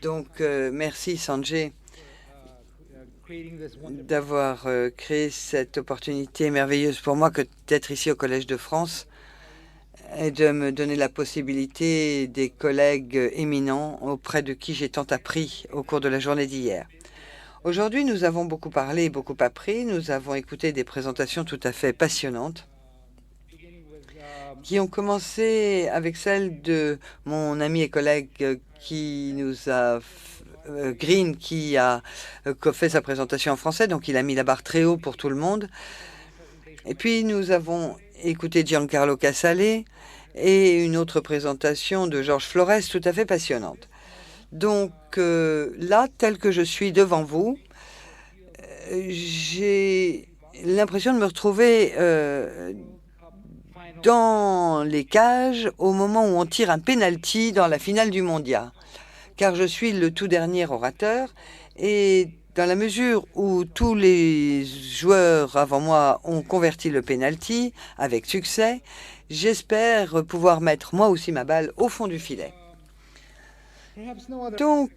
Donc, merci Sanjay d'avoir créé cette opportunité merveilleuse pour moi que d'être ici au Collège de France et de me donner la possibilité des collègues éminents auprès de qui j'ai tant appris au cours de la journée d'hier. Aujourd'hui, nous avons beaucoup parlé et beaucoup appris. Nous avons écouté des présentations tout à fait passionnantes qui ont commencé avec celle de mon ami et collègue qui nous a Green, qui a fait sa présentation en français, donc il a mis la barre très haut pour tout le monde. Et puis nous avons écouté Giancarlo Casale et une autre présentation de Georges Flores tout à fait passionnante. Donc là, tel que je suis devant vous, j'ai l'impression de me retrouver dans les cages au moment où on tire un penalty dans la finale du mondial. Car je suis le tout dernier orateur et dans la mesure où tous les joueurs avant moi ont converti le penalty avec succès, j'espère pouvoir mettre moi aussi ma balle au fond du filet. Donc,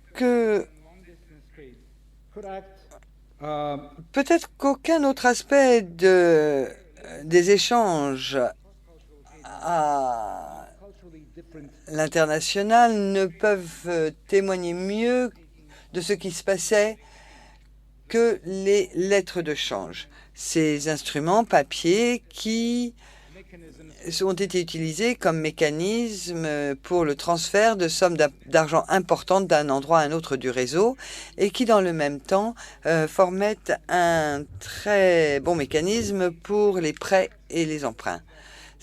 peut-être qu'aucun autre aspect des échanges à l'international ne peuvent témoigner mieux de ce qui se passait que les lettres de change. Ces instruments papier qui ont été utilisés comme mécanisme pour le transfert de sommes d'argent importantes d'un endroit à un autre du réseau et qui, dans le même temps, formaient un très bon mécanisme pour les prêts et les emprunts.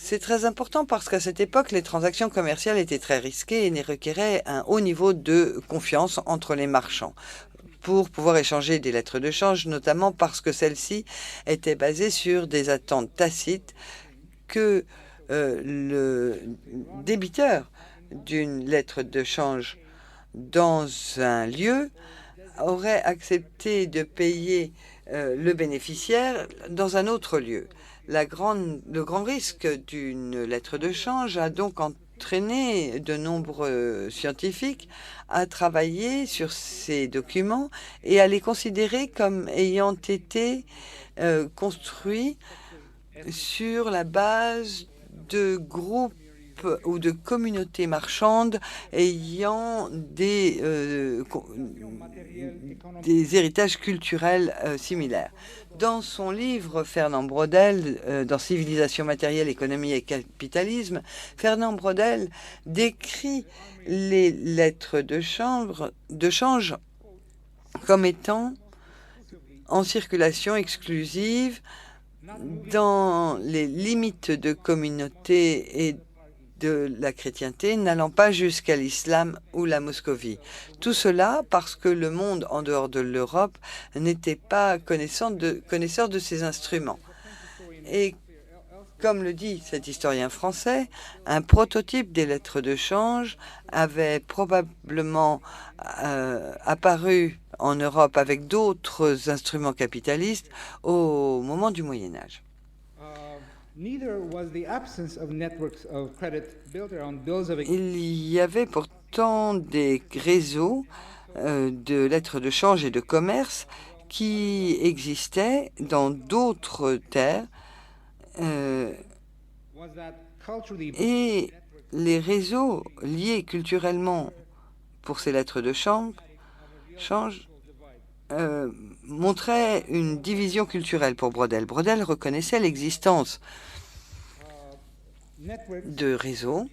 C'est très important parce qu'à cette époque, les transactions commerciales étaient très risquées et requéraient un haut niveau de confiance entre les marchands pour pouvoir échanger des lettres de change, notamment parce que celles-ci étaient basées sur des attentes tacites que le débiteur d'une lettre de change dans un lieu aurait accepté de payer le bénéficiaire dans un autre lieu. Le grand risque d'une lettre de change a donc entraîné de nombreux scientifiques à travailler sur ces documents et à les considérer comme ayant été construits sur la base de groupes ou de communautés marchandes ayant des héritages culturels similaires. Dans son livre, Fernand Braudel, dans Civilisation matérielle, économie et capitalisme, Fernand Braudel décrit les lettres de change comme étant en circulation exclusive dans les limites de communauté et de la chrétienté, n'allant pas jusqu'à l'islam ou la Moscovie. Tout cela parce que le monde en dehors de l'Europe n'était pas connaisseur de ces instruments. Et comme le dit cet historien français, un prototype des lettres de change avait probablement apparu en Europe avec d'autres instruments capitalistes au moment du Moyen Âge. Il y avait pourtant des réseaux de lettres de change et de commerce qui existaient dans d'autres terres et les réseaux liés culturellement pour ces lettres de change montrait une division culturelle pour Braudel. Braudel reconnaissait l'existence de réseaux,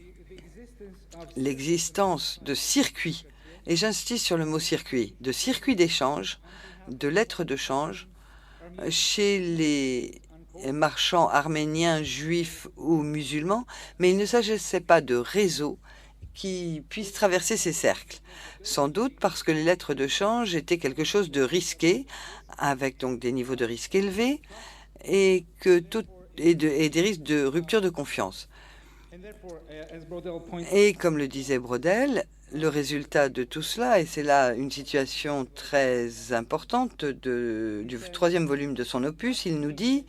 l'existence de circuits, et j'insiste sur le mot circuit, de circuits d'échange, de lettres de change chez les marchands arméniens, juifs ou musulmans, mais il ne s'agissait pas de réseaux qui puissent traverser ces cercles. Sans doute parce que les lettres de change étaient quelque chose de risqué, avec donc des niveaux de risque élevés, et des risques de rupture de confiance. Et comme le disait Braudel, le résultat de tout cela, et c'est là une situation très importante du troisième volume de son opus, il nous dit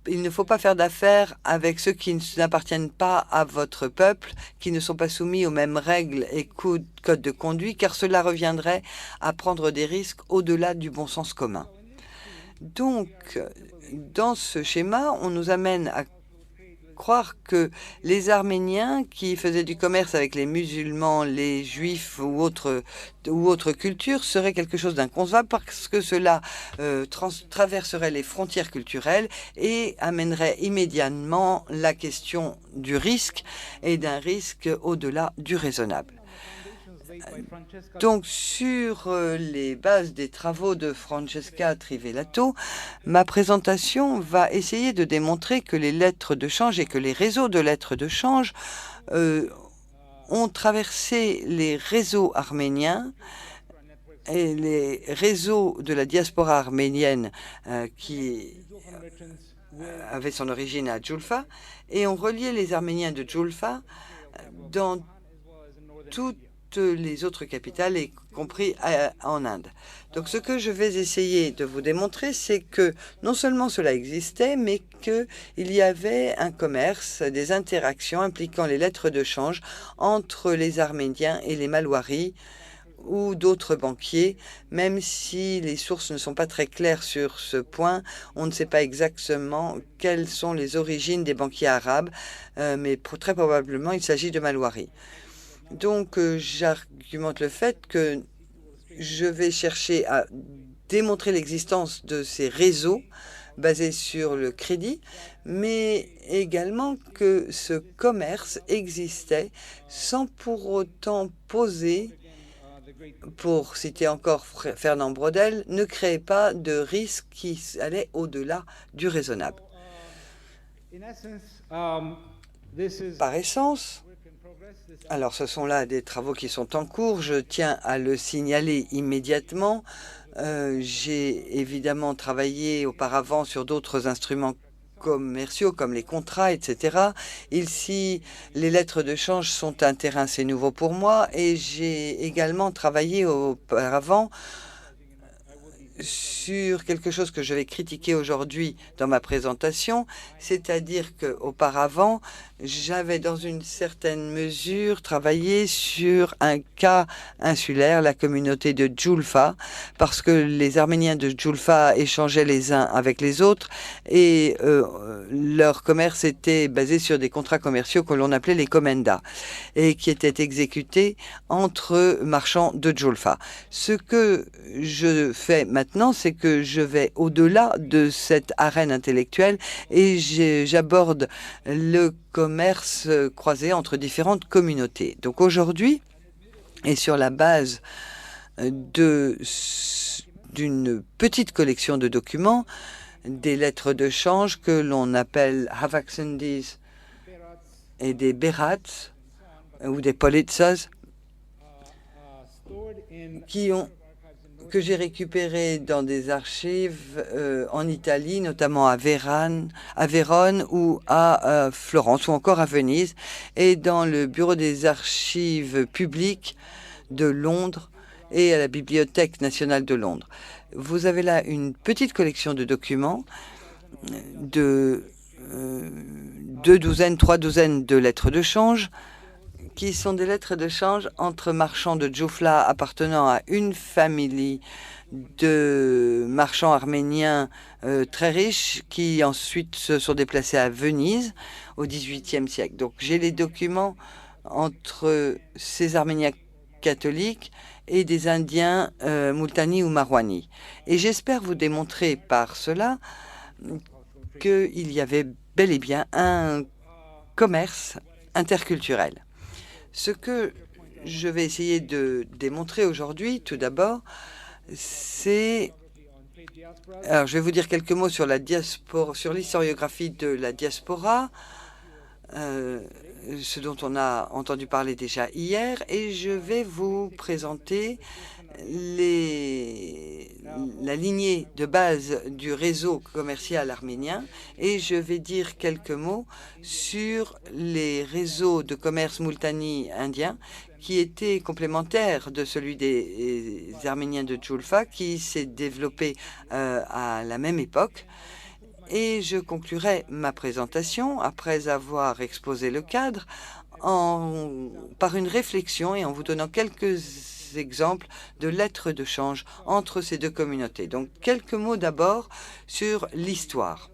il ne faut pas faire d'affaires avec ceux qui n'appartiennent pas à votre peuple, qui ne sont pas soumis aux mêmes règles et codes de conduite, car cela reviendrait à prendre des risques au-delà du bon sens commun. Donc, dans ce schéma, on nous amène à croire que les Arméniens qui faisaient du commerce avec les musulmans, les juifs ou autres cultures serait quelque chose d'inconcevable parce que cela traverserait les frontières culturelles et amènerait immédiatement la question du risque et d'un risque au-delà du raisonnable. Donc, sur les bases des travaux de Francesca Trivellato, ma présentation va essayer de démontrer que les lettres de change et que les réseaux de lettres de change ont traversé les réseaux arméniens et les réseaux de la diaspora arménienne qui avait son origine à Julfa et ont relié les Arméniens de Julfa dans toutes les autres capitales, y compris en Inde. Donc, ce que je vais essayer de vous démontrer, c'est que non seulement cela existait, mais qu'il y avait un commerce, des interactions impliquant les lettres de change entre les Arméniens et les Malwaris ou d'autres banquiers, même si les sources ne sont pas très claires sur ce point. On ne sait pas exactement quelles sont les origines des banquiers arabes, mais très probablement il s'agit de Malwaris. Donc, j'argumente le fait que je vais chercher à démontrer l'existence de ces réseaux basés sur le crédit, mais également que ce commerce existait sans pour autant poser, pour citer encore Fernand Braudel, ne créait pas de risque qui allait au-delà du raisonnable. Par essence, alors, ce sont là des travaux qui sont en cours. Je tiens à le signaler immédiatement. J'ai évidemment travaillé auparavant sur d'autres instruments commerciaux comme les contrats, etc. Ici, les lettres de change sont un terrain assez nouveau pour moi et j'ai également travaillé auparavant sur quelque chose que je vais critiquer aujourd'hui dans ma présentation, c'est-à-dire qu'auparavant, j'avais dans une certaine mesure travaillé sur un cas insulaire, la communauté de Julfa, parce que les Arméniens de Julfa échangeaient les uns avec les autres et leur commerce était basé sur des contrats commerciaux que l'on appelait les commendas et qui étaient exécutés entre marchands de Julfa. Ce que je fais maintenant, c'est que je vais au-delà de cette arène intellectuelle et j'aborde le commerce croisé entre différentes communautés. Donc aujourd'hui, et sur la base d'une petite collection de documents, des lettres de change que l'on appelle Havaxendis et des Berats ou des Politsas, que j'ai récupéré dans des archives en Italie, notamment à Vérone ou à Florence ou encore à Venise, et dans le bureau des archives publiques de Londres et à la Bibliothèque nationale de Londres. Vous avez là une petite collection de documents de 3 douzaines de lettres de change, qui sont des lettres de change entre marchands de Jufla appartenant à une famille de marchands arméniens très riches qui ensuite se sont déplacés à Venise au XVIIIe siècle. Donc j'ai les documents entre ces Arméniens catholiques et des Indiens Multani ou Marwani. Et j'espère vous démontrer par cela qu'il y avait bel et bien un commerce interculturel. Ce que je vais essayer de démontrer aujourd'hui, tout d'abord, c'est... Alors, je vais vous dire quelques mots sur la diaspora, sur l'historiographie de la diaspora, ce dont on a entendu parler déjà hier, et je vais vous présenter la lignée de base du réseau commercial arménien et je vais dire quelques mots sur les réseaux de commerce multani indiens qui étaient complémentaires de celui des Arméniens de Julfa qui s'est développé à la même époque Et je conclurai ma présentation, après avoir exposé le cadre, par une réflexion et en vous donnant quelques exemples de lettres de change entre ces deux communautés. Donc, quelques mots d'abord sur l'histoire.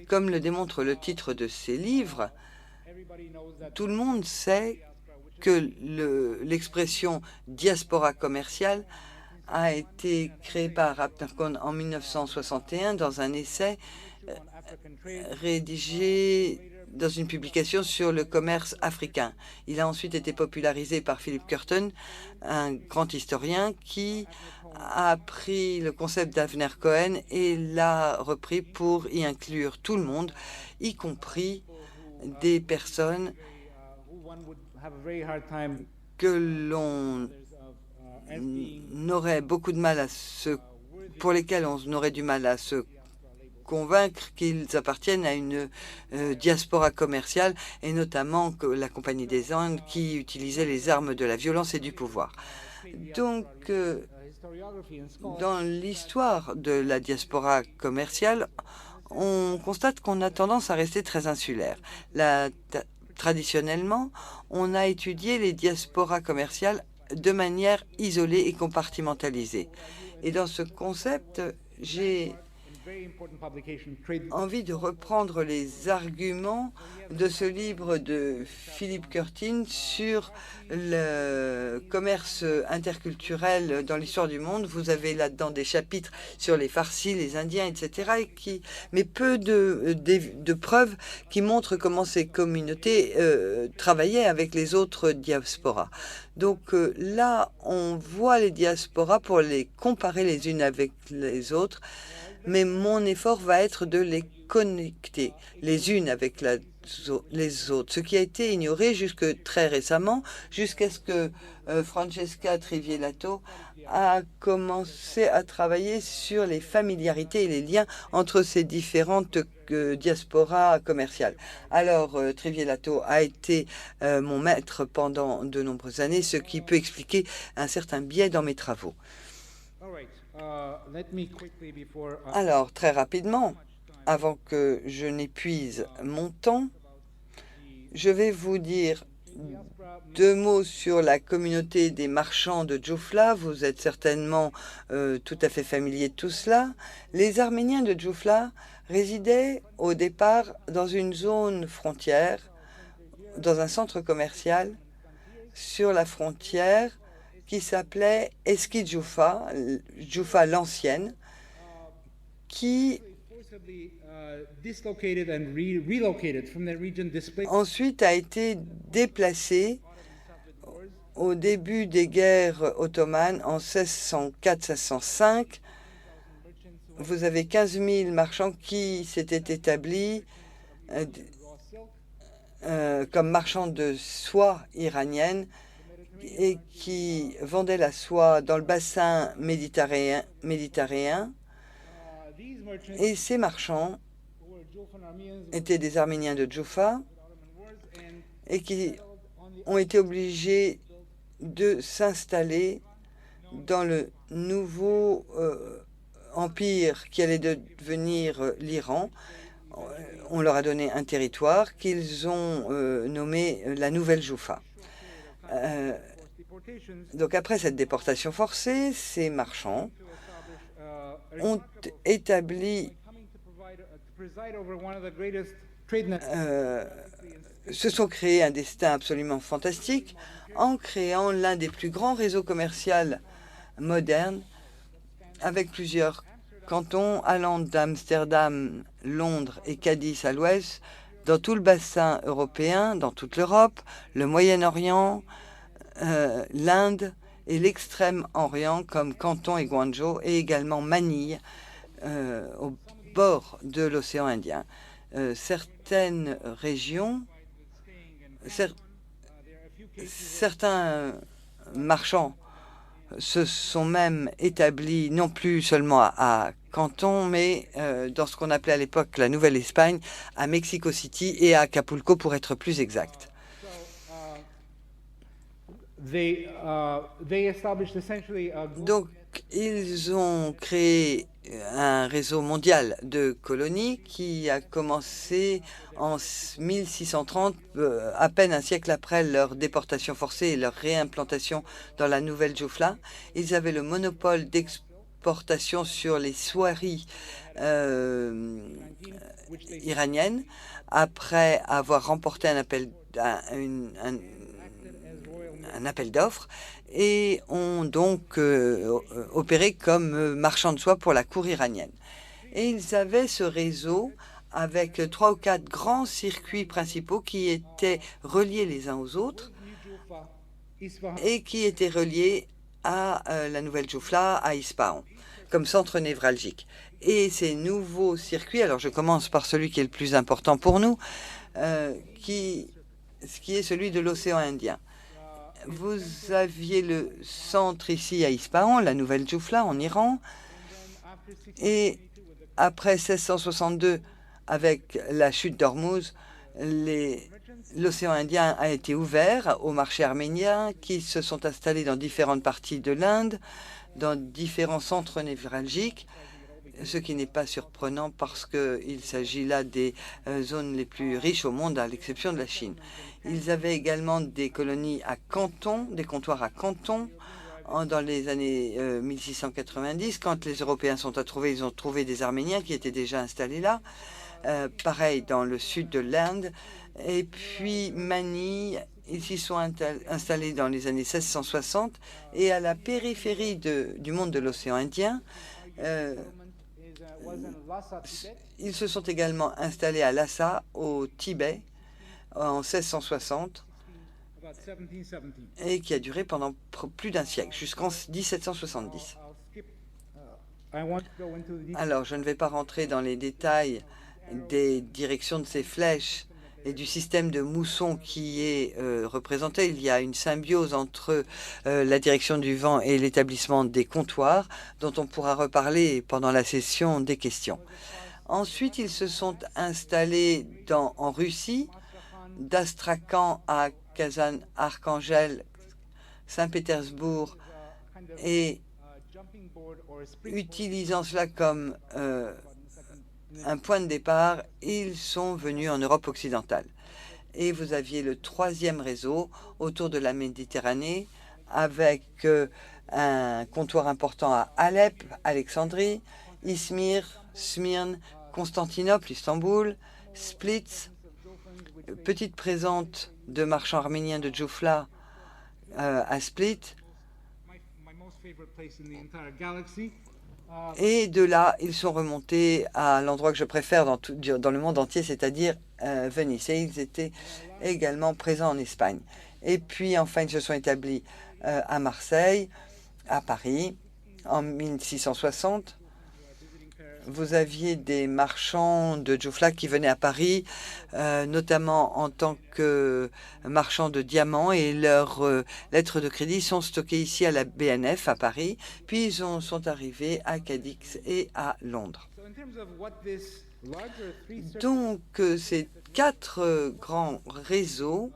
Comme le démontre le titre de ces livres, tout le monde sait que l'expression diaspora commerciale a été créée par Abner Cohn en 1961 dans un essai rédigé dans une publication sur le commerce africain. Il a ensuite été popularisé par Philip Curtin, un grand historien qui a pris le concept d'Avner Cohen et l'a repris pour y inclure tout le monde, y compris des personnes que l'on aurait beaucoup de mal pour lesquelles on aurait du mal à se convaincre qu'ils appartiennent à une diaspora commerciale, et notamment que la Compagnie des Indes qui utilisait les armes de la violence et du pouvoir. Donc, dans l'histoire de la diaspora commerciale, on constate qu'on a tendance à rester très insulaire. Traditionnellement, on a étudié les diasporas commerciales de manière isolée et compartimentalisée. Et dans ce concept, j'ai envie de reprendre les arguments de ce livre de Philip Curtin sur le commerce interculturel dans l'histoire du monde. Vous avez là-dedans des chapitres sur les Farsis, les Indiens, etc., mais peu de preuves qui montrent comment ces communautés travaillaient avec les autres diasporas. Donc là, on voit les diasporas pour les comparer les unes avec les autres, mais mon effort va être de les connecter les unes avec les autres, ce qui a été ignoré jusque très récemment, jusqu'à ce que Francesca Trivielato a commencé à travailler sur les familiarités et les liens entre ces différentes diasporas commerciales. Alors, Trivielato a été mon maître pendant de nombreuses années, ce qui peut expliquer un certain biais dans mes travaux. Alors, très rapidement, avant que je n'épuise mon temps, je vais vous dire deux mots sur la communauté des marchands de Djoufla. Vous êtes certainement tout à fait familier de tout cela. Les Arméniens de Djoufla résidaient au départ dans une zone frontière, dans un centre commercial sur la frontière qui s'appelait Eski Djoufa, Djoufa l'ancienne, qui ensuite a été déplacée au début des guerres ottomanes en 1604-1605. Vous avez 15 000 marchands qui s'étaient établis comme marchands de soie iranienne et qui vendaient la soie dans le bassin méditerranéen. Et ces marchands étaient des Arméniens de Djoufa et qui ont été obligés de s'installer dans le nouveau empire qui allait devenir l'Iran. On leur a donné un territoire qu'ils ont nommé la Nouvelle Joufa. Donc après cette déportation forcée, ces marchands ont établi, se sont créés un destin absolument fantastique en créant l'un des plus grands réseaux commerciaux modernes avec plusieurs cantons allant d'Amsterdam, Londres et Cadiz à l'ouest, dans tout le bassin européen, dans toute l'Europe, le Moyen-Orient, l'Inde et l'Extrême-Orient comme Canton et Guangzhou, et également Manille au bord de l'océan Indien. Certaines régions, certains marchands se sont même établis non plus seulement à Canton, mais dans ce qu'on appelait à l'époque la Nouvelle-Espagne, à Mexico City et à Acapulco pour être plus exact. Donc, ils ont créé un réseau mondial de colonies qui a commencé en 1630, à peine un siècle après leur déportation forcée et leur réimplantation dans la nouvelle Djoufla. Ils avaient le monopole d'exportation sur les soieries iraniennes après avoir remporté un appel d'offres et ont donc opéré comme marchands de soie pour la cour iranienne. Et ils avaient ce réseau avec 3 ou 4 grands circuits principaux qui étaient reliés les uns aux autres et qui étaient reliés à la nouvelle Djoufla, à Ispahan, comme centre névralgique. Et ces nouveaux circuits, alors je commence par celui qui est le plus important pour nous, qui est celui de l'océan Indien. Vous aviez le centre ici à Ispahan, la nouvelle Djoufla en Iran, et après 1662, avec la chute d'Ormuz, l'océan Indien a été ouvert aux marchés arméniens qui se sont installés dans différentes parties de l'Inde, dans différents centres névralgiques, ce qui n'est pas surprenant parce qu'il s'agit là des zones les plus riches au monde, à l'exception de la Chine. Ils avaient également des colonies à Canton, des comptoirs à Canton, dans les années 1690. Quand les Européens sont arrivés, ils ont trouvé des Arméniens qui étaient déjà installés là. Pareil dans le sud de l'Inde. Et puis Mani, ils s'y sont installés dans les années 1660. Et à la périphérie du monde de l'océan Indien, ils se sont également installés à Lhasa, au Tibet, en 1660, et qui a duré pendant plus d'un siècle, jusqu'en 1770. Alors, je ne vais pas rentrer dans les détails des directions de ces flèches et du système de mousson qui est représenté. Il y a une symbiose entre la direction du vent et l'établissement des comptoirs, dont on pourra reparler pendant la session des questions. Ensuite, ils se sont installés en Russie, d'Astrakhan à Kazan, Archangel, Saint-Pétersbourg, et utilisant cela comme un point de départ, ils sont venus en Europe occidentale. Et vous aviez le 3e réseau autour de la Méditerranée avec un comptoir important à Alep, Alexandrie, Izmir, Smyrne, Constantinople, Istanbul, Split, petite présente de marchands arméniens de Djoufla à Split. Et de là, ils sont remontés à l'endroit que je préfère dans le monde entier, c'est-à-dire Venise. Et ils étaient également présents en Espagne. Et puis, enfin, ils se sont établis à Marseille, à Paris, en 1660. Vous aviez des marchands de Djoufla qui venaient à Paris, notamment en tant que marchands de diamants, et leurs lettres de crédit sont stockées ici à la BNF à Paris, puis ils sont arrivés à Cadix et à Londres. Donc, ces 4 grands réseaux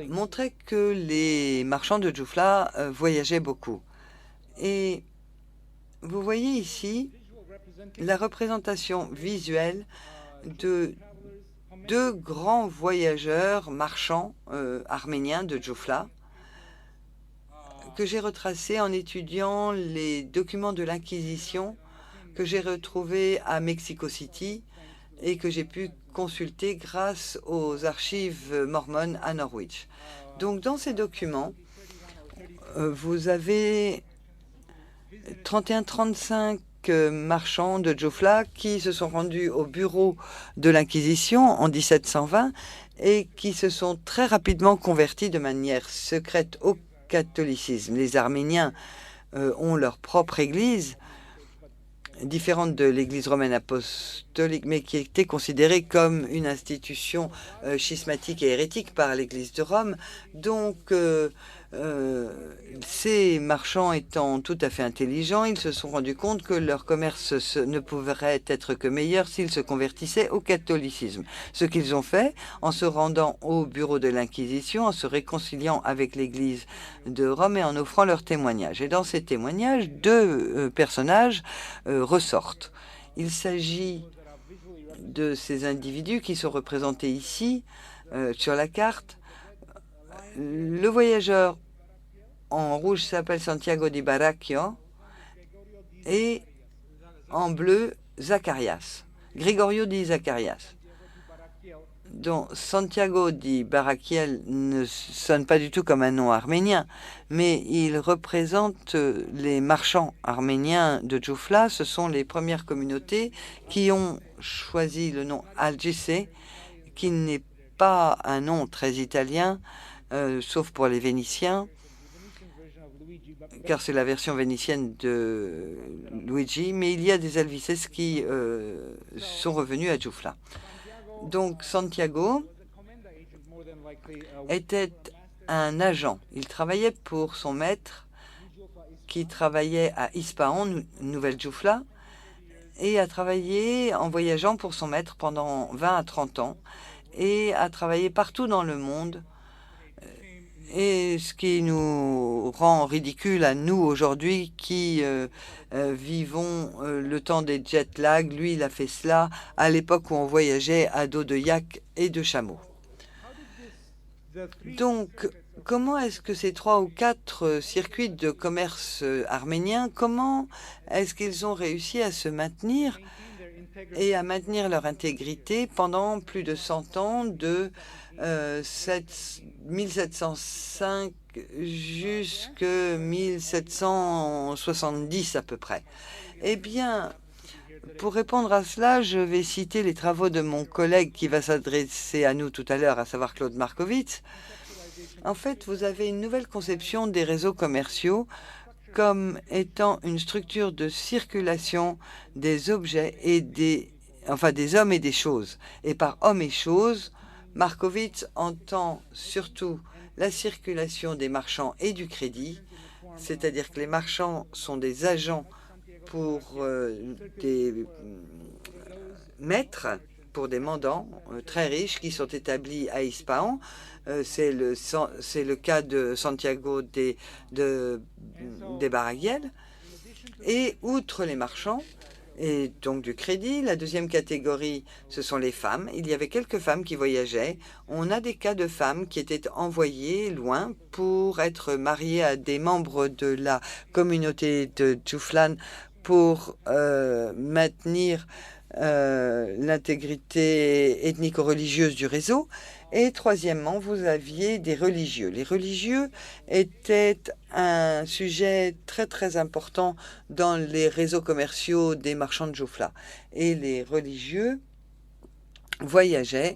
montraient que les marchands de Djoufla voyageaient beaucoup. Et vous voyez ici la représentation visuelle de 2 grands voyageurs marchands arméniens de Djoufla que j'ai retracés en étudiant les documents de l'Inquisition que j'ai retrouvés à Mexico City et que j'ai pu consulter grâce aux archives mormones à Norwich. Donc, dans ces documents, vous avez 31-35 marchands de Djoufla qui se sont rendus au bureau de l'Inquisition en 1720 et qui se sont très rapidement convertis de manière secrète au catholicisme. Les Arméniens ont leur propre église, différente de l'église romaine apostolique, mais qui était considérée comme une institution schismatique et hérétique par l'église de Rome. Donc, Ces marchands étant tout à fait intelligents, ils se sont rendus compte que leur commerce ne pourrait être que meilleur s'ils se convertissaient au catholicisme. Ce qu'ils ont fait en se rendant au bureau de l'Inquisition, en se réconciliant avec l'Église de Rome et en offrant leurs témoignages. Et dans ces témoignages, deux personnages ressortent. Il s'agit de ces individus qui sont représentés ici sur la carte. Le voyageur en rouge s'appelle Santiago di Baracchio et en bleu, Zacharias, Gregorio di Zacharias. Donc, Santiago di Baracchiel ne sonne pas du tout comme un nom arménien, mais il représente les marchands arméniens de Djoufla. Ce sont les premières communautés qui ont choisi le nom Algissé, qui n'est pas un nom très italien, sauf pour les Vénitiens, car c'est la version vénitienne de Luigi, mais il y a des Alvices qui sont revenus à Djoufla. Donc Santiago était un agent. Il travaillait pour son maître qui travaillait à Ispahan, Nouvelle Djoufla, et a travaillé en voyageant pour son maître pendant 20 à 30 ans et a travaillé partout dans le monde. Et ce qui nous rend ridicule à nous aujourd'hui qui vivons le temps des jet lag, lui il a fait cela à l'époque où on voyageait à dos de yak et de chameau. Donc, comment est-ce que ces 3 ou 4 circuits de commerce arméniens, comment est-ce qu'ils ont réussi à se maintenir et à maintenir leur intégrité pendant plus de 100 ans, de 1705 jusqu'à 1770 à peu près? Eh bien, pour répondre à cela, je vais citer les travaux de mon collègue qui va s'adresser à nous tout à l'heure, à savoir Claude Markovitz. En fait, vous avez une nouvelle conception des réseaux commerciaux comme étant une structure de circulation des objets et des hommes et des choses. Et par hommes et choses, Markovitz entend surtout la circulation des marchands et du crédit, c'est-à-dire que les marchands sont des agents pour des maîtres, pour des mandants très riches qui sont établis à Ispahan. C'est le cas de Santiago des Baracchiel. Et outre les marchands, et donc du crédit, la deuxième catégorie, ce sont les femmes. Il y avait quelques femmes qui voyageaient. On a des cas de femmes qui étaient envoyées loin pour être mariées à des membres de la communauté de Djouflan pour maintenir l'intégrité ethnico-religieuse du réseau. Et troisièmement, vous aviez des religieux. Les religieux étaient un sujet très très important dans les réseaux commerciaux des marchands de Djoufla. Et les religieux voyageaient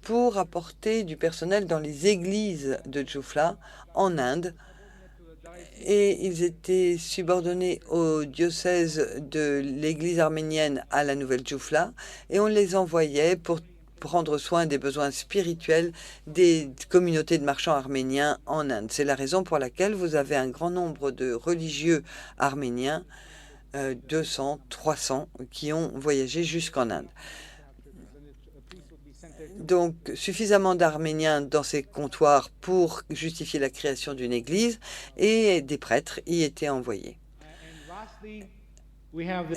pour apporter du personnel dans les églises de Djoufla en Inde. Et ils étaient subordonnés au diocèse de l'église arménienne à la Nouvelle Djoufla. Et on les envoyait pour prendre soin des besoins spirituels des communautés de marchands arméniens en Inde. C'est la raison pour laquelle vous avez un grand nombre de religieux arméniens, 200, 300, qui ont voyagé jusqu'en Inde. Donc, suffisamment d'Arméniens dans ces comptoirs pour justifier la création d'une église, et des prêtres y étaient envoyés.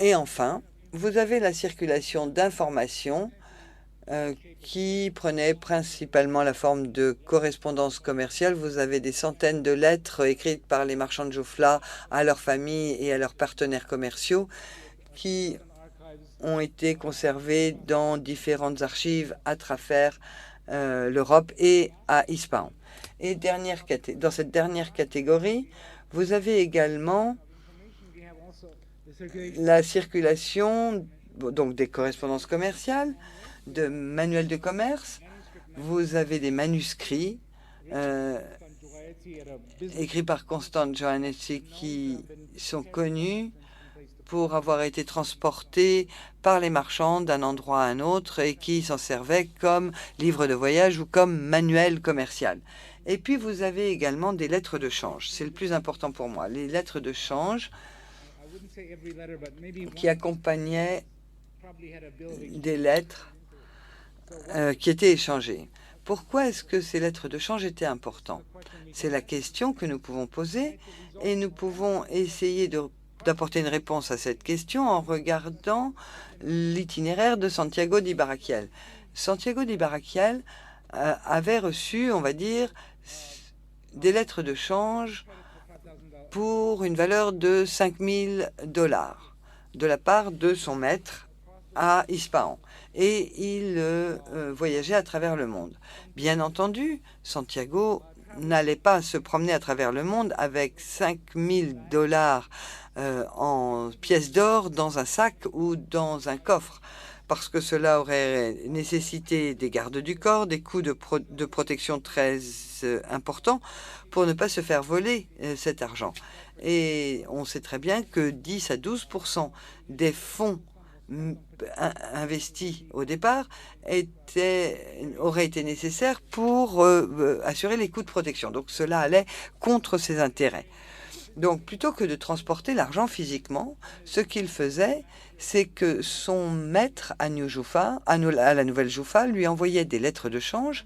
Et enfin, vous avez la circulation d'informations qui prenait principalement la forme de correspondance commerciale. Vous avez des centaines de lettres écrites par les marchands de Djoufla à leurs familles et à leurs partenaires commerciaux qui ont été conservées dans différentes archives à travers l'Europe et à Ispahan. Et dans cette dernière catégorie, vous avez également la circulation donc des correspondances commerciales, de manuels de commerce. Vous avez des manuscrits écrits par Constant Johannessi qui sont connus pour avoir été transportés par les marchands d'un endroit à un autre et qui s'en servaient comme livre de voyage ou comme manuel commercial. Et puis, vous avez également des lettres de change. C'est le plus important pour moi. Les lettres de change qui accompagnaient des lettres qui étaient échangées. Pourquoi est-ce que ces lettres de change étaient importantes? C'est la question que nous pouvons poser et nous pouvons essayer d'apporter une réponse à cette question en regardant l'itinéraire de Santiago d'Ibaraquiel. Santiago d'Ibaraquiel avait reçu, on va dire, des lettres de change pour une valeur de $5 000 de la part de son maître à Ispahan. Et il voyageait à travers le monde. Bien entendu, Santiago n'allait pas se promener à travers le monde avec $5 000 en pièces d'or dans un sac ou dans un coffre, parce que cela aurait nécessité des gardes du corps, des coûts de protection très importants pour ne pas se faire voler cet argent. Et on sait très bien que 10 à 12% des fonds investis au départ auraient été nécessaires pour assurer les coûts de protection. Donc cela allait contre ses intérêts. Donc plutôt que de transporter l'argent physiquement, ce qu'il faisait, c'est que son maître à la Nouvelle Joufa, lui envoyait des lettres de change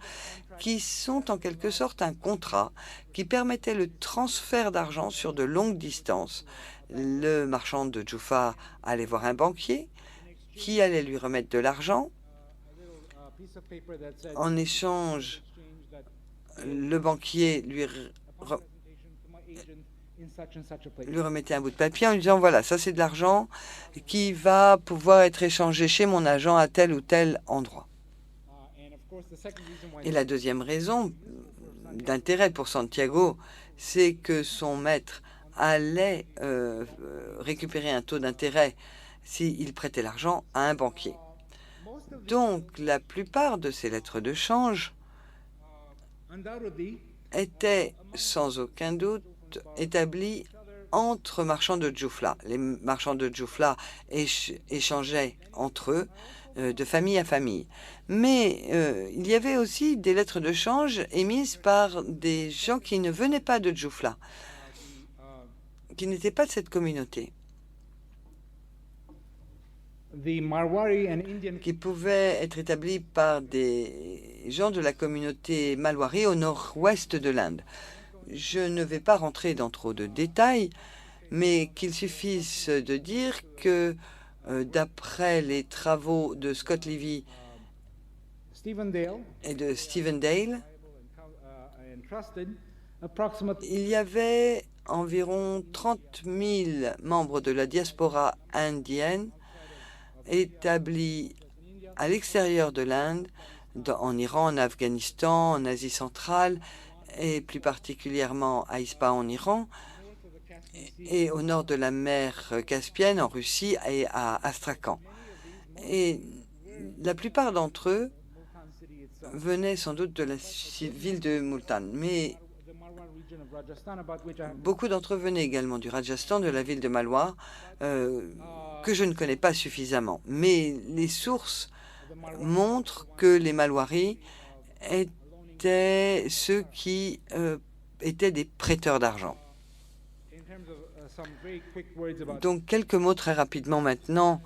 qui sont en quelque sorte un contrat qui permettait le transfert d'argent sur de longues distances. Le marchand de Joufa allait voir un banquier qui allait lui remettre de l'argent. En échange, le banquier lui remettait un bout de papier en lui disant, voilà, ça c'est de l'argent qui va pouvoir être échangé chez mon agent à tel ou tel endroit. Et la deuxième raison d'intérêt pour Santiago, c'est que son maître allait récupérer un taux d'intérêt s'il prêtait l'argent à un banquier. Donc, la plupart de ces lettres de change étaient sans aucun doute établies entre marchands de Djoufla. Les marchands de Djoufla échangeaient entre eux de famille à famille. Mais il y avait aussi des lettres de change émises par des gens qui ne venaient pas de Djoufla, qui n'étaient pas de cette communauté, qui pouvaient être établis par des gens de la communauté malwari au nord-ouest de l'Inde. Je ne vais pas rentrer dans trop de détails, mais qu'il suffise de dire que d'après les travaux de Scott Levy et de Stephen Dale, il y avait environ 30 000 membres de la diaspora indienne établis à l'extérieur de l'Inde, en Iran, en Afghanistan, en Asie centrale, et plus particulièrement à Ispahan en Iran, et au nord de la mer Caspienne, en Russie, et à Astrakhan. Et la plupart d'entre eux venaient sans doute de la ville de Multan, mais beaucoup d'entre eux venaient également du Rajasthan, de la ville de Malwar, que je ne connais pas suffisamment. Mais les sources montrent que les Malwaris étaient ceux qui étaient des prêteurs d'argent. Donc, quelques mots très rapidement maintenant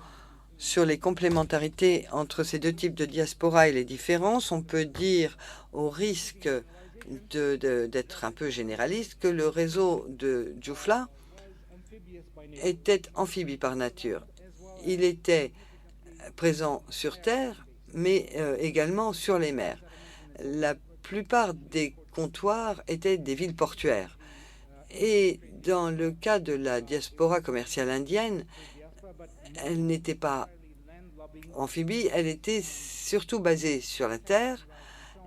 sur les complémentarités entre ces deux types de diaspora et les différences. On peut dire, au risque d'être un peu généraliste, que le réseau de Djoufla était amphibie par nature. Il était présent sur terre, mais également sur les mers. La plupart des comptoirs étaient des villes portuaires. Et dans le cas de la diaspora commerciale indienne, elle n'était pas amphibie, elle était surtout basée sur la terre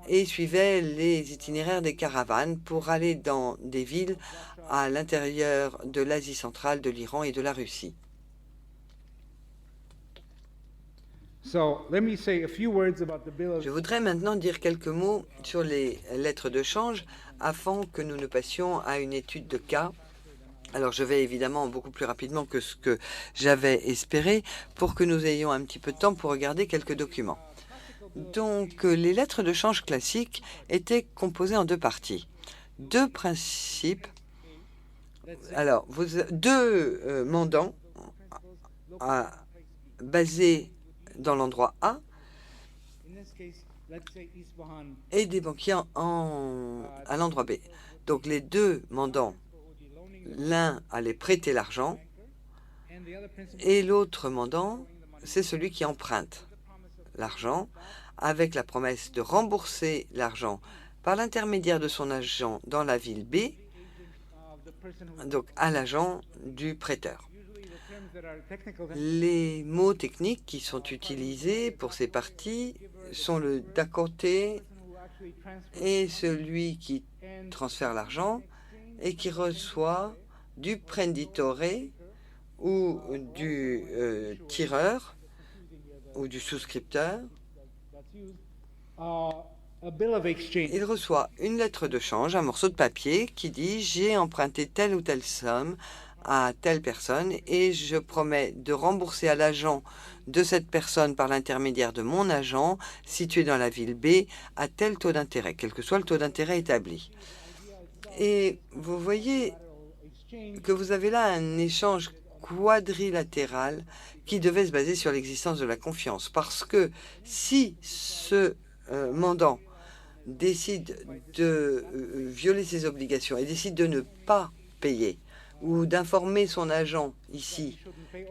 et suivait les itinéraires des caravanes pour aller dans des villes à l'intérieur de l'Asie centrale, de l'Iran et de la Russie. Je voudrais maintenant dire quelques mots sur les lettres de change afin que nous ne passions à une étude de cas. Alors, je vais évidemment beaucoup plus rapidement que ce que j'avais espéré pour que nous ayons un petit peu de temps pour regarder quelques documents. Donc, les lettres de change classiques étaient composées en deux parties. deux principes. Alors, deux mandants basés dans l'endroit A et des banquiers à l'endroit B. Donc, les deux mandants, l'un allait prêter l'argent et l'autre mandant, c'est celui qui emprunte l'argent avec la promesse de rembourser l'argent par l'intermédiaire de son agent dans la ville B, donc à l'agent du prêteur. Les mots techniques qui sont utilisés pour ces parties sont le da-côté et celui qui transfère l'argent et qui reçoit du prenditore ou du tireur ou du souscripteur. Il reçoit une lettre de change, un morceau de papier qui dit « J'ai emprunté telle ou telle somme à telle personne et je promets de rembourser à l'agent de cette personne par l'intermédiaire de mon agent situé dans la ville B à tel taux d'intérêt, quel que soit le taux d'intérêt établi. » Et vous voyez que vous avez là un échange quadrilatéral qui devait se baser sur l'existence de la confiance. Parce que si ce mandant décide de violer ses obligations et décide de ne pas payer ou d'informer son agent ici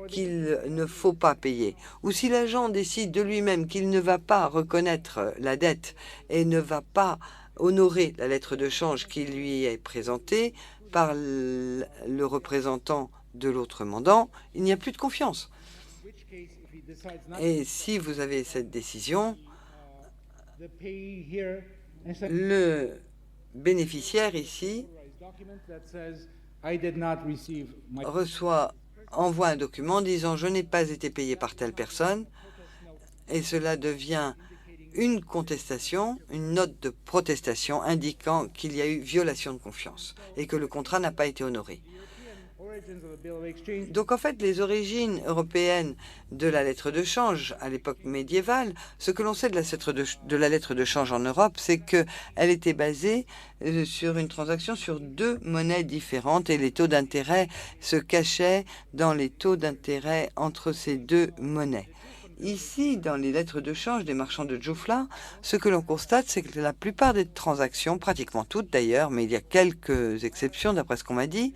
qu'il ne faut pas payer, ou si l'agent décide de lui-même qu'il ne va pas reconnaître la dette et ne va pas honorer la lettre de change qui lui est présentée par le représentant de l'autre mandant, il n'y a plus de confiance. Et si vous avez cette décision, le bénéficiaire ici envoie un document disant « Je n'ai pas été payé par telle personne » et cela devient une contestation, une note de protestation indiquant qu'il y a eu violation de confiance et que le contrat n'a pas été honoré. Donc en fait, les origines européennes de la lettre de change à l'époque médiévale, ce que l'on sait de la lettre de change en Europe, c'est qu'elle était basée sur une transaction sur deux monnaies différentes et les taux d'intérêt se cachaient dans les taux d'intérêt entre ces deux monnaies. Ici, dans les lettres de change des marchands de Djoufla, ce que l'on constate, c'est que la plupart des transactions, pratiquement toutes d'ailleurs, mais il y a quelques exceptions d'après ce qu'on m'a dit,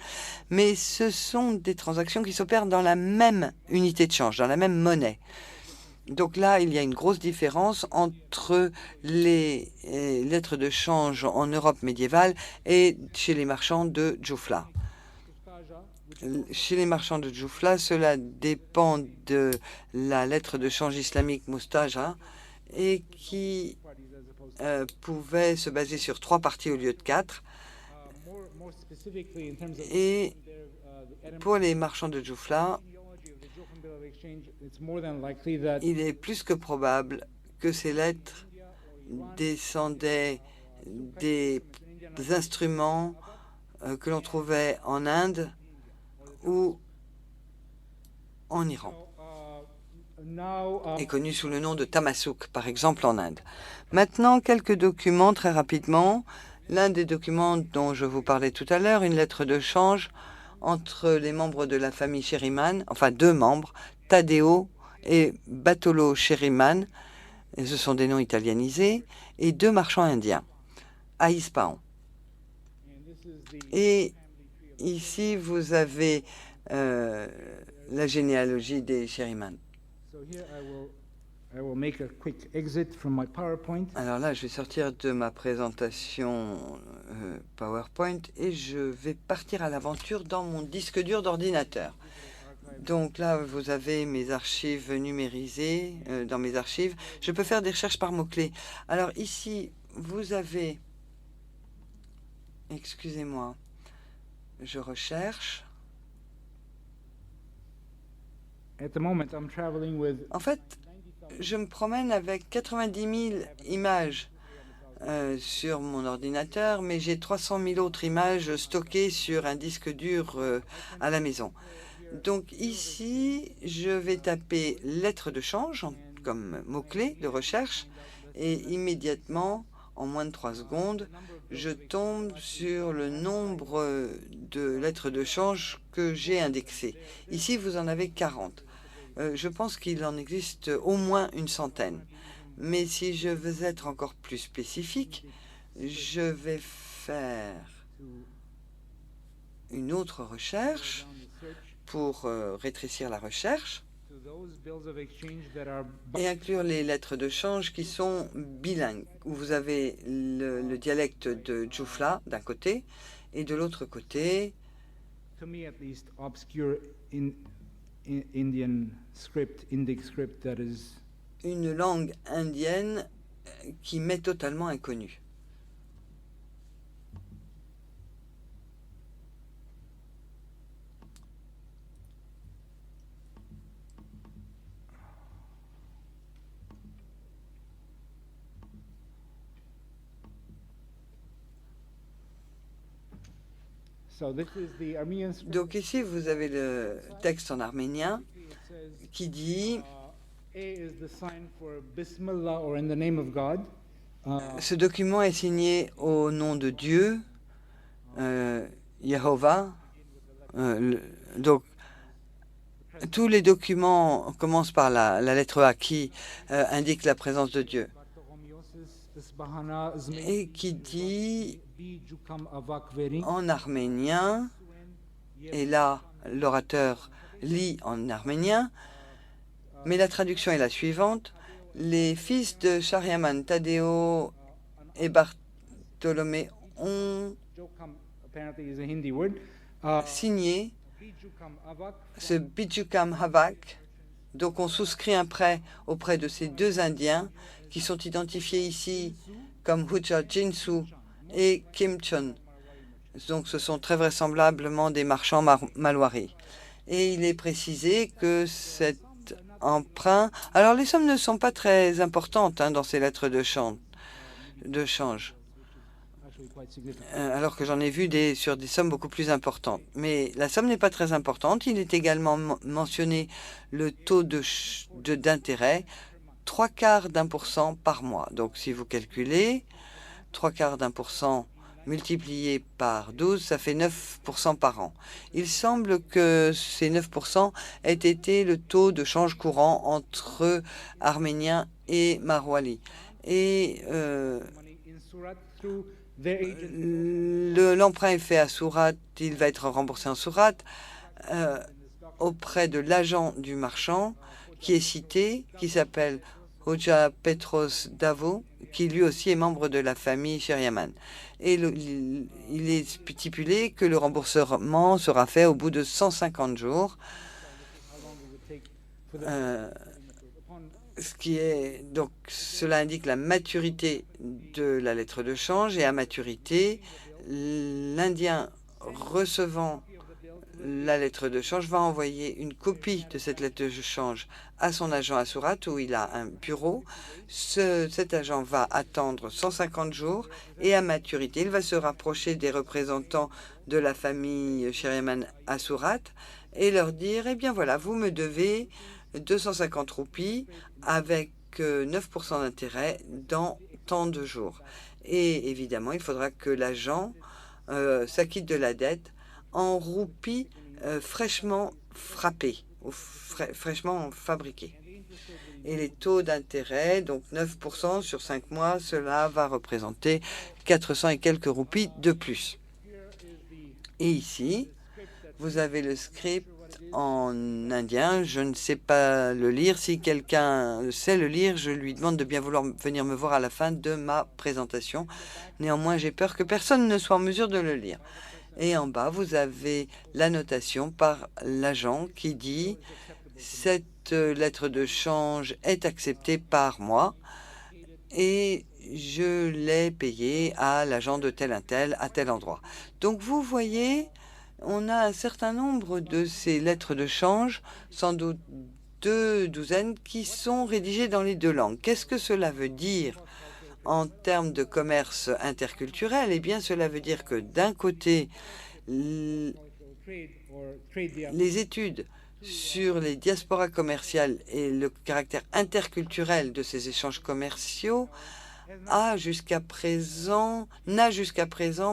mais ce sont des transactions qui s'opèrent dans la même unité de change, dans la même monnaie. Donc là, il y a une grosse différence entre les lettres de change en Europe médiévale et chez les marchands de Djoufla. Chez les marchands de Djoufla, cela dépend de la lettre de change islamique Mustaja et qui pouvait se baser sur 3 parties au lieu de 4. Et pour les marchands de Djoufla, il est plus que probable que ces lettres descendaient des instruments que l'on trouvait en Inde ou en Iran, est connu sous le nom de Tamasouk, par exemple en Inde. Maintenant, quelques documents très rapidement. L'un des documents dont je vous parlais tout à l'heure, une lettre de change entre les membres de la famille Sherryman, enfin 2 membres, Taddeo et Bartolo Sherryman, ce sont des noms italianisés, et 2 marchands indiens, à Ispahan. Et ici, vous avez la généalogie des Sherryman. Alors là, je vais sortir de ma présentation PowerPoint et je vais partir à l'aventure dans mon disque dur d'ordinateur. Donc là, vous avez mes archives numérisées dans mes archives. Je peux faire des recherches par mots-clés. Alors ici, vous avez... Excusez-moi. Je recherche. En fait, je me promène avec 90 000 images sur mon ordinateur, mais j'ai 300 000 autres images stockées sur un disque dur à la maison. Donc ici, je vais taper lettre de change comme mot-clé de recherche et immédiatement, en moins de 3 secondes, je tombe sur le nombre de lettres de change que j'ai indexées. Ici, vous en avez 40. Je pense qu'il en existe au moins une centaine. Mais si je veux être encore plus spécifique, je vais faire une autre recherche pour rétrécir la recherche et inclure les lettres de change qui sont bilingues, où vous avez le dialecte de Jufla d'un côté et de l'autre côté une langue indienne qui m'est totalement inconnue. Donc ici, vous avez le texte en arménien qui dit ce document est signé au nom de Dieu, Yehovah. Donc, tous les documents commencent par la lettre A qui indique la présence de Dieu et qui dit en arménien, et là l'orateur lit en arménien, mais la traduction est la suivante. Les fils de Shahriaman, Tadeo et Bartholomé ont signé ce Bijukam Havak. Donc on souscrit un prêt auprès de ces deux Indiens qui sont identifiés ici comme Huja Jinsu et Kim Chon. Donc ce sont très vraisemblablement des marchands malwaris. Et il est précisé que cet emprunt... Alors les sommes ne sont pas très importantes dans ces lettres de change. Alors que j'en ai vu sur des sommes beaucoup plus importantes. Mais la somme n'est pas très importante. Il est également mentionné le taux d'intérêt, 0,75% par mois. Donc si vous calculez 0,75% multiplié par 12, ça fait 9% par an. Il semble que ces 9% aient été le taux de change courant entre Arméniens et Marwali. Et l'emprunt est fait à Surat, il va être remboursé en Surat auprès de l'agent du marchand qui est cité, qui s'appelle Hoja Petros Davo, qui lui aussi est membre de la famille Shahriaman. Et il est stipulé que le remboursement sera fait au bout de 150 jours. Donc, cela indique la maturité de la lettre de change, et à maturité, l'Indien recevant la lettre de change va envoyer une copie de cette lettre de change à son agent à Surat où il a un bureau. Cet agent va attendre 150 jours et à maturité, il va se rapprocher des représentants de la famille Shahriaman à Surat et leur dire, eh bien voilà, vous me devez 250 roupies avec 9% d'intérêt dans tant de jours. Et évidemment, il faudra que l'agent s'acquitte de la dette en roupies fraîchement frappées ou fraîchement fabriquées. Et les taux d'intérêt, donc 9% sur 5 mois, cela va représenter 400 et quelques roupies de plus. Et ici, vous avez le script en indien. Je ne sais pas le lire. Si quelqu'un sait le lire, je lui demande de bien vouloir venir me voir à la fin de ma présentation. Néanmoins, j'ai peur que personne ne soit en mesure de le lire. Et en bas, vous avez la notation par l'agent qui dit « Cette lettre de change est acceptée par moi et je l'ai payée à l'agent de tel à tel endroit. » Donc, vous voyez, on a un certain nombre de ces lettres de change, sans doute 2 douzaines, qui sont rédigées dans les 2 langues. Qu'est-ce que cela veut dire en termes de commerce interculturel? Eh bien, cela veut dire que d'un côté, les études sur les diasporas commerciales et le caractère interculturel de ces échanges commerciaux n'a jusqu'à présent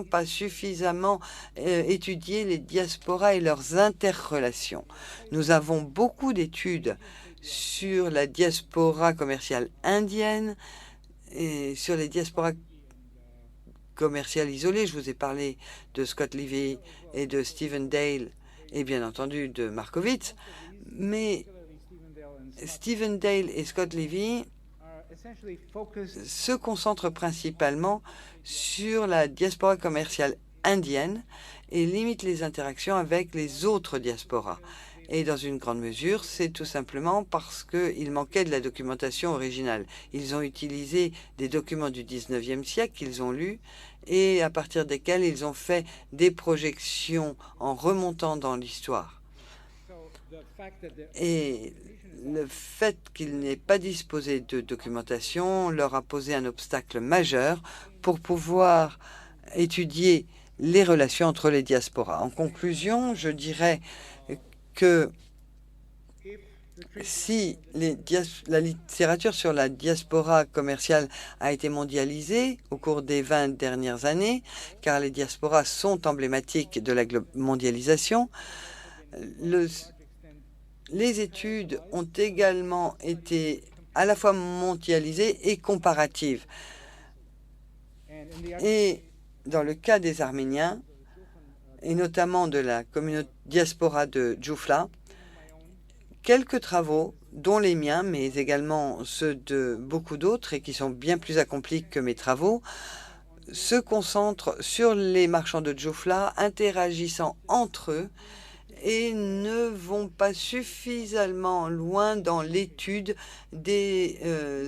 pas suffisamment étudié les diasporas et leurs interrelations. Nous avons beaucoup d'études sur la diaspora commerciale indienne et sur les diasporas commerciales isolées. Je vous ai parlé de Scott Levy et de Stephen Dale et bien entendu de Markowitz, mais Stephen Dale et Scott Levy se concentrent principalement sur la diaspora commerciale indienne et limitent les interactions avec les autres diasporas. Et dans une grande mesure, c'est tout simplement parce qu'il manquait de la documentation originale. Ils ont utilisé des documents du 19e siècle qu'ils ont lus et à partir desquels ils ont fait des projections en remontant dans l'histoire. Et le fait qu'ils n'aient pas disposé de documentation leur a posé un obstacle majeur pour pouvoir étudier les relations entre les diasporas. En conclusion, je dirais que si la littérature sur la diaspora commerciale a été mondialisée au cours des 20 dernières années, car les diasporas sont emblématiques de la mondialisation, les études ont également été à la fois mondialisées et comparatives. Et dans le cas des Arméniens, et notamment de la communauté diaspora de Djoufla, quelques travaux, dont les miens, mais également ceux de beaucoup d'autres et qui sont bien plus accomplis que mes travaux, se concentrent sur les marchands de Djoufla interagissant entre eux et ne vont pas suffisamment loin dans l'étude des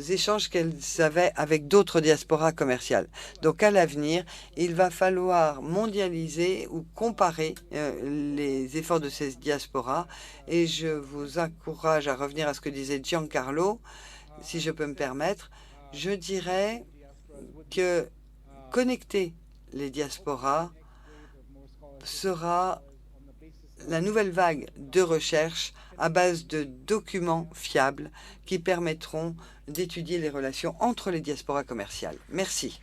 échanges qu'elles avaient avec d'autres diasporas commerciales. Donc à l'avenir, il va falloir mondialiser ou comparer les efforts de ces diasporas et je vous encourage à revenir à ce que disait Giancarlo, si je peux me permettre. Je dirais que connecter les diasporas sera la nouvelle vague de recherche à base de documents fiables qui permettront d'étudier les relations entre les diasporas commerciales. Merci.